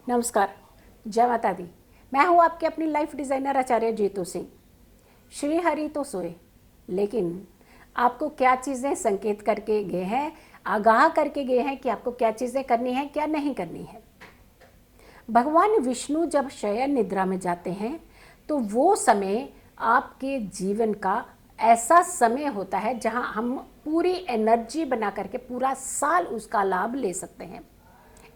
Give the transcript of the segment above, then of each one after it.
नमस्कार, जय माता दी। मैं हूँ आपके अपनी लाइफ डिज़ाइनर आचार्य जीतू सिंह। श्री हरि तो सोए, लेकिन आपको क्या चीज़ें संकेत करके गए हैं, आगाह करके गए हैं कि आपको क्या चीज़ें करनी है, क्या नहीं करनी है। भगवान विष्णु जब शयन निद्रा में जाते हैं तो वो समय आपके जीवन का ऐसा समय होता है जहाँ हम पूरी एनर्जी बना करके पूरा साल उसका लाभ ले सकते हैं।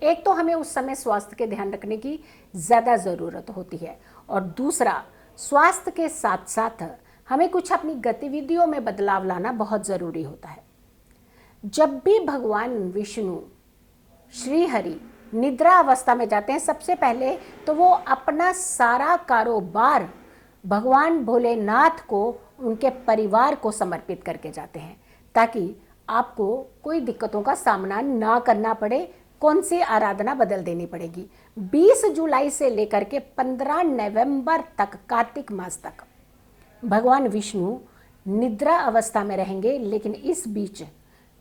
एक तो हमें उस समय स्वास्थ्य के ध्यान रखने की ज़्यादा ज़रूरत होती है, और दूसरा स्वास्थ्य के साथ साथ हमें कुछ अपनी गतिविधियों में बदलाव लाना बहुत ज़रूरी होता है। जब भी भगवान विष्णु श्री हरि निद्रा अवस्था में जाते हैं, सबसे पहले तो वो अपना सारा कारोबार भगवान भोलेनाथ को, उनके परिवार को समर्पित करके जाते हैं, ताकि आपको कोई दिक्कतों का सामना ना करना पड़े। कौन सी आराधना बदल देनी पड़ेगी? 20 जुलाई से लेकर के 15 नवंबर तक, कार्तिक मास तक भगवान विष्णु निद्रा अवस्था में रहेंगे। लेकिन इस बीच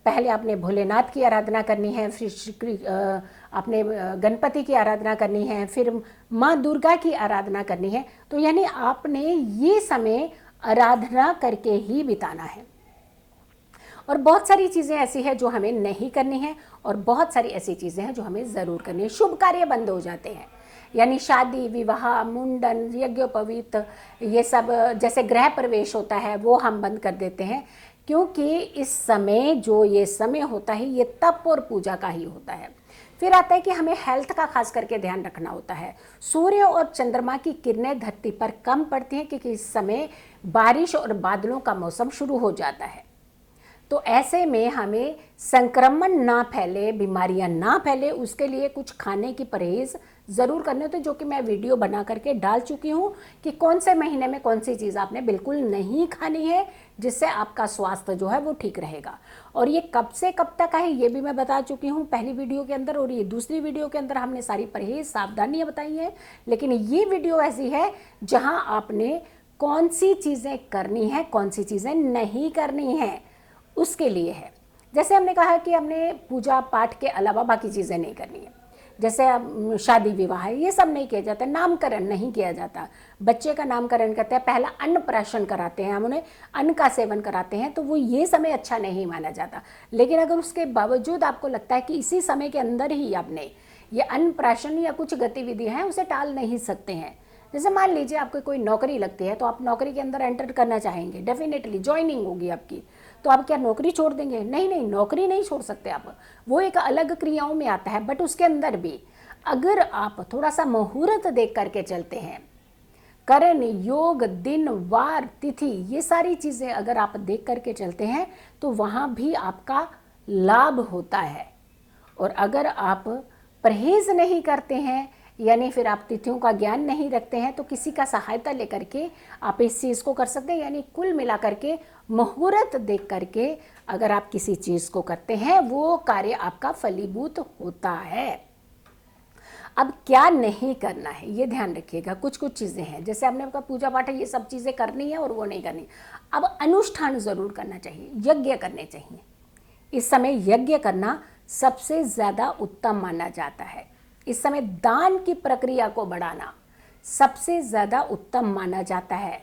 पहले आपने भोलेनाथ की आराधना करनी है, फिर आपने गणपति की आराधना करनी है, फिर माँ दुर्गा की आराधना करनी है। तो यानी आपने ये समय आराधना करके ही बिताना है। और बहुत सारी चीज़ें ऐसी हैं जो हमें नहीं करनी है, और बहुत सारी ऐसी चीज़ें हैं जो हमें ज़रूर करनी है। शुभ कार्य बंद हो जाते हैं, यानी शादी, विवाह, मुंडन, यज्ञोपवीत, ये सब जैसे गृह प्रवेश होता है वो हम बंद कर देते हैं, क्योंकि इस समय जो ये समय होता है ये तप और पूजा का ही होता है। फिर आता है कि हमें हेल्थ का खास करके ध्यान रखना होता है। सूर्य और चंद्रमा की किरणें धरती पर कम पड़ती हैं, क्योंकि इस समय बारिश और बादलों का मौसम शुरू हो जाता है। तो ऐसे में हमें संक्रमण ना फैले, बीमारियां ना फैले, उसके लिए कुछ खाने की परहेज ज़रूर करने होते हैं, जो कि मैं वीडियो बना करके डाल चुकी हूँ कि कौन से महीने में कौन सी चीज़ आपने बिल्कुल नहीं खानी है, जिससे आपका स्वास्थ्य जो है वो ठीक रहेगा। और ये कब से कब तक है ये भी मैं बता चुकी हूँ पहली वीडियो के अंदर, और ये दूसरी वीडियो के अंदर हमने सारी परहेज सावधानियाँ बताई हैं। लेकिन ये वीडियो ऐसी है जहाँ आपने कौन सी चीज़ें करनी है, कौन सी चीज़ें नहीं करनी है, उसके लिए है। जैसे हमने कहा कि हमने पूजा पाठ के अलावा बाकी चीज़ें नहीं करनी है, जैसे शादी विवाह है, ये सब नहीं किया जाता, नामकरण नहीं किया जाता। बच्चे का नामकरण करते हैं, पहला अन्नप्राशन कराते हैं, हम उन्हें अन्न का सेवन कराते हैं, तो वो ये समय अच्छा नहीं माना जाता। लेकिन अगर उसके बावजूद आपको लगता है कि इसी समय के अंदर ही आपने ये अन्नप्राशन या कुछ गतिविधियाँ हैं उसे टाल नहीं सकते हैं। जैसे मान लीजिए आपको कोई नौकरी लगती है, तो आप नौकरी के अंदर एंटर करना चाहेंगे, डेफिनेटली ज्वाइनिंग होगी आपकी, तो आप क्या नौकरी छोड़ देंगे? नहीं नहीं, नौकरी नहीं छोड़ सकते आप, वो एक अलग क्रियाओं में आता है। बट उसके अंदर भी अगर आप थोड़ा सा मुहूर्त देख करके चलते हैं, करण, योग, दिन, वार, तिथि, ये सारी चीज़ें अगर आप देख करके चलते हैं तो वहाँ भी आपका लाभ होता है। और अगर आप परहेज नहीं करते हैं, यानी फिर आप तिथियों का ज्ञान नहीं रखते हैं, तो किसी का सहायता लेकर के आप इस चीज़ को कर सकते हैं। यानी कुल मिला करके मुहूर्त देख करके अगर आप किसी चीज़ को करते हैं, वो कार्य आपका फलीभूत होता है। अब क्या नहीं करना है ये ध्यान रखिएगा। कुछ कुछ चीज़ें हैं, जैसे आपने कहा पूजा पाठ है, ये सब चीज़ें करनी है और वो नहीं करनी। अब अनुष्ठान ज़रूर करना चाहिए, यज्ञ करने चाहिए। इस समय यज्ञ करना सबसे ज़्यादा उत्तम माना जाता है। इस समय दान की प्रक्रिया को बढ़ाना सबसे ज़्यादा उत्तम माना जाता है।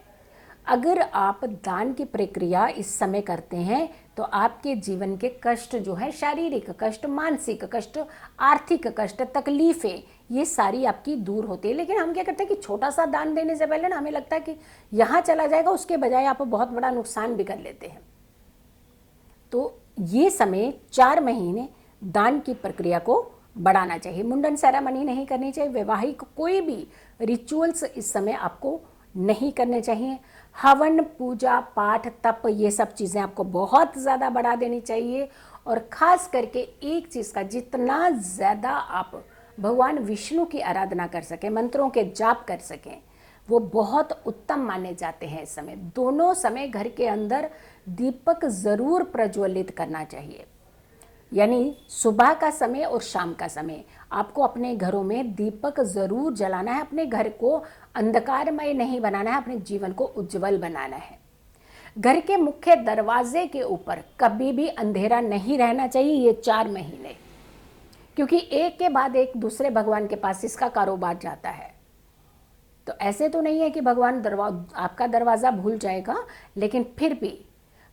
अगर आप दान की प्रक्रिया इस समय करते हैं तो आपके जीवन के कष्ट जो है, शारीरिक कष्ट, मानसिक कष्ट, आर्थिक कष्ट, तकलीफ़ें, ये सारी आपकी दूर होती है। लेकिन हम क्या करते हैं कि छोटा सा दान देने से पहले ना हमें लगता है कि यहाँ चला जाएगा, उसके बजाय आप बहुत बड़ा नुकसान भी कर लेते हैं। तो ये समय 4 महीने दान की प्रक्रिया को बढ़ाना चाहिए। मुंडन सेरेमनी नहीं करनी चाहिए, वैवाहिक कोई भी रिचुअल्स इस समय आपको नहीं करने चाहिए। हवन, पूजा पाठ, तप, ये सब चीज़ें आपको बहुत ज़्यादा बढ़ा देनी चाहिए। और ख़ास करके एक चीज़ का, जितना ज़्यादा आप भगवान विष्णु की आराधना कर सकें, मंत्रों के जाप कर सकें, वो बहुत उत्तम माने जाते हैं। इस समय दोनों समय घर के अंदर दीपक ज़रूर प्रज्वलित करना चाहिए, यानी सुबह का समय और शाम का समय आपको अपने घरों में दीपक ज़रूर जलाना है। अपने घर को अंधकारमय नहीं बनाना है, अपने जीवन को उज्जवल बनाना है। घर के मुख्य दरवाजे के ऊपर कभी भी अंधेरा नहीं रहना चाहिए ये 4 महीने। क्योंकि एक के बाद एक दूसरे भगवान के पास इसका कारोबार जाता है। तो ऐसे तो नहीं है कि भगवान आपका दरवाज़ा भूल जाएगा, लेकिन फिर भी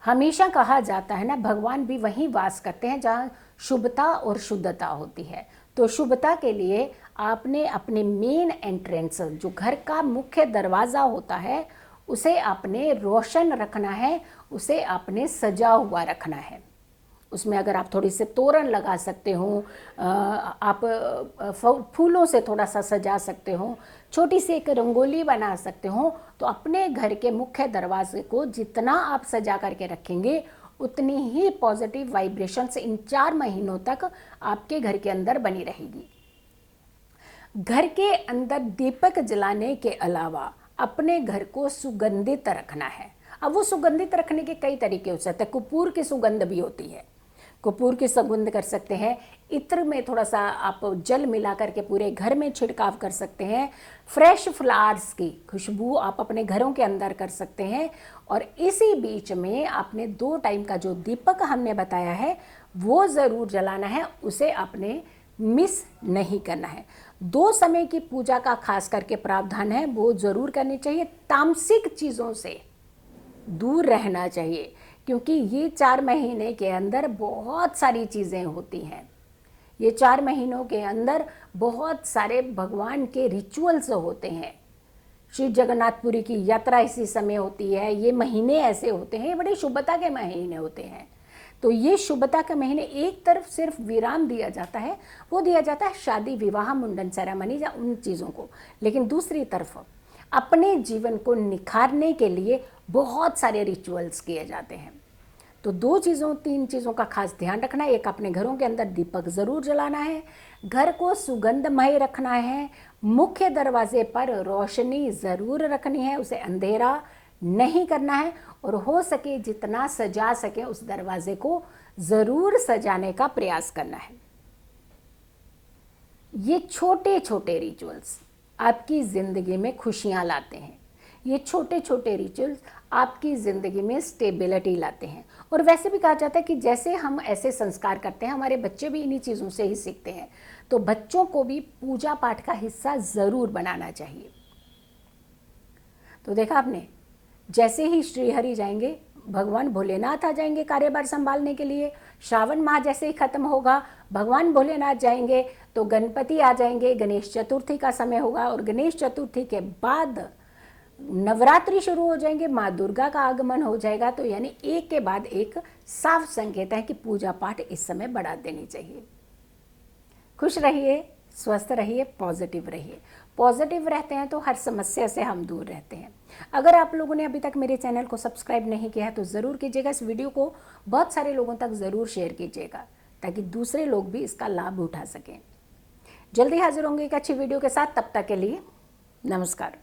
हमेशा कहा जाता है ना, भगवान भी वहीं वास करते हैं जहाँ शुभता और शुद्धता होती है। तो शुभता के लिए आपने अपने मेन एंट्रेंस, जो घर का मुख्य दरवाज़ा होता है, उसे आपने रोशन रखना है, उसे आपने सजा हुआ रखना है। उसमें अगर आप थोड़ी से तोरण लगा सकते हो, आप फूलों से थोड़ा सा सजा सकते हो, छोटी सी एक रंगोली बना सकते हो, तो अपने घर के मुख्य दरवाजे को जितना आप सजा करके रखेंगे उतनी ही पॉजिटिव वाइब्रेशंस इन 4 महीनों तक आपके घर के अंदर बनी रहेगी। घर के अंदर दीपक जलाने के अलावा अपने घर को सुगंधित रखना है। अब वो सुगंधित रखने के कई तरीके हो सकते हैं। कपूर की सुगंध भी होती है, कपूर की सुगंध कर सकते हैं। इत्र में थोड़ा सा आप जल मिला करके पूरे घर में छिड़काव कर सकते हैं। फ्रेश फ्लावर्स की खुशबू आप अपने घरों के अंदर कर सकते हैं। और इसी बीच में आपने 2 टाइम का जो दीपक हमने बताया है वो ज़रूर जलाना है, उसे आपने मिस नहीं करना है। 2 समय की पूजा का खास करके प्रावधान है, वो ज़रूर करनी चाहिए। तामसिक चीज़ों से दूर रहना चाहिए, क्योंकि ये 4 महीने के अंदर बहुत सारी चीज़ें होती हैं। ये 4 महीनों के अंदर बहुत सारे भगवान के रिचुअल्स होते हैं। श्री जगन्नाथपुरी की यात्रा इसी समय होती है। ये महीने ऐसे होते हैं, ये बड़े शुभता के महीने होते हैं। तो ये शुभता के महीने एक तरफ सिर्फ विराम दिया जाता है, वो दिया जाता है शादी विवाह मुंडन सेरेमनी या उन चीज़ों को, लेकिन दूसरी तरफ अपने जीवन को निखारने के लिए बहुत सारे रिचुअल्स किए जाते हैं। तो 3 चीज़ों का खास ध्यान रखना है। एक, अपने घरों के अंदर दीपक ज़रूर जलाना है, घर को सुगंधमय रखना है, मुख्य दरवाजे पर रोशनी ज़रूर रखनी है, उसे अंधेरा नहीं करना है, और हो सके जितना सजा सके उस दरवाजे को ज़रूर सजाने का प्रयास करना है। ये छोटे छोटे रिचुअल्स आपकी ज़िंदगी में खुशियाँ लाते हैं। ये छोटे छोटे रिचुअल्स आपकी ज़िंदगी में स्टेबिलिटी लाते हैं। और वैसे भी कहा जाता है कि जैसे हम ऐसे संस्कार करते हैं, हमारे बच्चे भी इन्हीं चीज़ों से ही सीखते हैं। तो बच्चों को भी पूजा पाठ का हिस्सा ज़रूर बनाना चाहिए। तो देखा आपने, जैसे ही श्रीहरि जाएंगे, भगवान भोलेनाथ आ जाएंगे कार्यभार संभालने के लिए। श्रावण माह जैसे ही खत्म होगा, भगवान भोलेनाथ जाएंगे, तो गणपति आ जाएंगे। गणेश चतुर्थी का समय होगा, और गणेश चतुर्थी के बाद नवरात्रि शुरू हो जाएंगे, माँ दुर्गा का आगमन हो जाएगा। तो यानी एक के बाद एक साफ संकेत है कि पूजा पाठ इस समय बढ़ा देनी चाहिए। खुश रहिए, स्वस्थ रहिए, पॉजिटिव रहिए। पॉजिटिव रहते हैं तो हर समस्या से हम दूर रहते हैं। अगर आप लोगों ने अभी तक मेरे चैनल को सब्सक्राइब नहीं किया है तो ज़रूर कीजिएगा। इस वीडियो को बहुत सारे लोगों तक ज़रूर शेयर कीजिएगा, ताकि दूसरे लोग भी इसका लाभ उठा सकें। जल्दी हाजिर होंगे एक अच्छी वीडियो के साथ। तब तक के लिए नमस्कार।